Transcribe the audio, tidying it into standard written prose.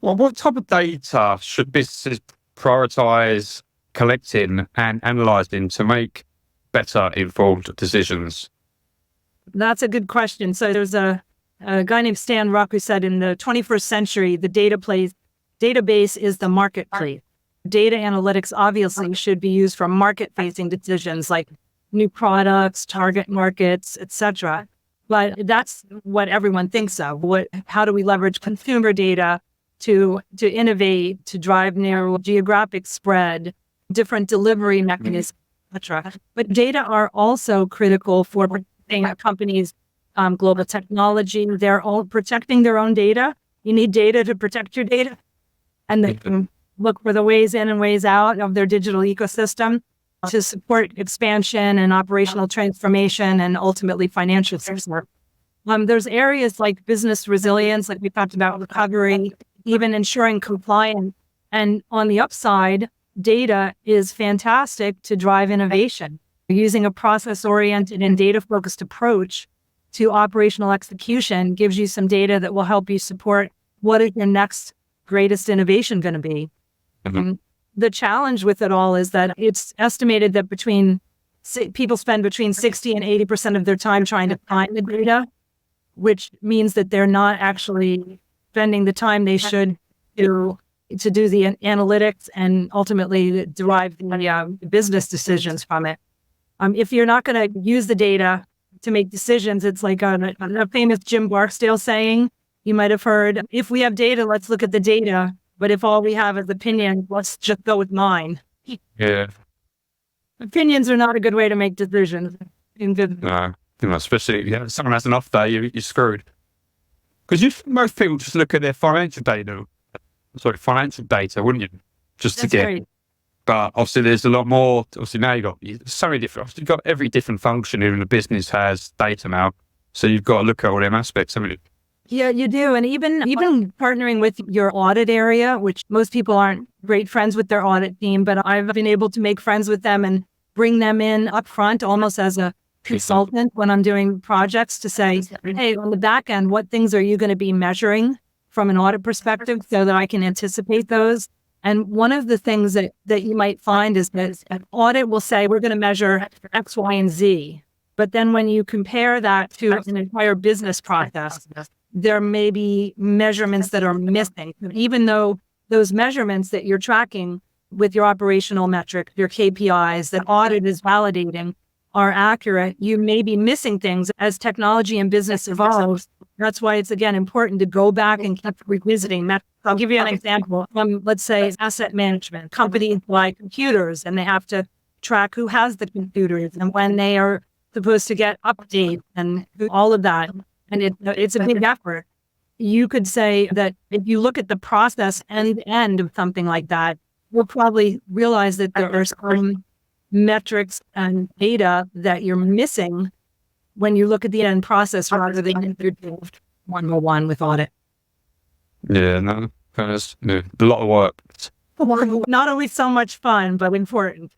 Well, what type of data should businesses prioritize collecting and analyzing to make better informed decisions? That's a good question. So there's a guy named Stan Ruck who said in the 21st century, the database is the marketplace. Data analytics obviously should be used for market-facing decisions like new products, target markets, etc. But that's what everyone thinks of. How do we leverage consumer data to innovate, to drive narrow geographic spread, different delivery mechanisms, etc. But data are also critical for protecting a company's global technology. They're all protecting their own data. You need data to protect your data, and they can look for the ways in and ways out of their digital ecosystem to support expansion and operational transformation and ultimately financial success. There's areas like business resilience, like we talked about, recovery, even ensuring compliance. And on the upside, data is fantastic to drive innovation. Using a process-oriented and data-focused approach to operational execution gives you some data that will help you support what is your next greatest innovation going to be. Mm-hmm. The challenge with it all is that it's estimated that people spend between 60 and 80% of their time trying to find the data, which means that they're not actually spending the time they should to do the analytics and ultimately derive the business decisions from it. If you're not going to use the data to make decisions, it's like a famous Jim Barksdale saying, you might have heard, if we have data, let's look at the data. But if all we have is opinion, let's just go with mine. Yeah. Opinions are not a good way to make decisions. No, especially if someone has an off day, you're screwed. Because most people just look at their financial data, wouldn't you? Just to get. Right. But obviously, there's a lot more. Obviously, now you've got so many different. Obviously, you've got every different function in the business has data now, so you've got to look at all them aspects, haven't you? Yeah, you do. And even partnering with your audit area, which most people aren't great friends with their audit team, but I've been able to make friends with them and bring them in up front almost as a consultant when I'm doing projects to say, hey, on the back end, what things are you going to be measuring from an audit perspective so that I can anticipate those? And one of the things that you might find is that an audit will say, we're going to measure X, Y, and Z. But then when you compare that to an entire business process, there may be measurements that are missing. Even though those measurements that you're tracking with your operational metric, your KPIs that audit is validating are accurate, you may be missing things as technology and business evolves. That's why it's, again, important to go back and keep revisiting metrics. I'll give you an example. Let's say asset management. Companies buy computers and they have to track who has the computers and when they are supposed to get updates and all of that. And it's a big effort. You could say that if you look at the process end of something like that, you'll probably realize that there are some metrics and data that you're missing when you look at the end process rather than one-on-one with audit. Yeah, no, fairness, a lot of work. Not always so much fun, but important.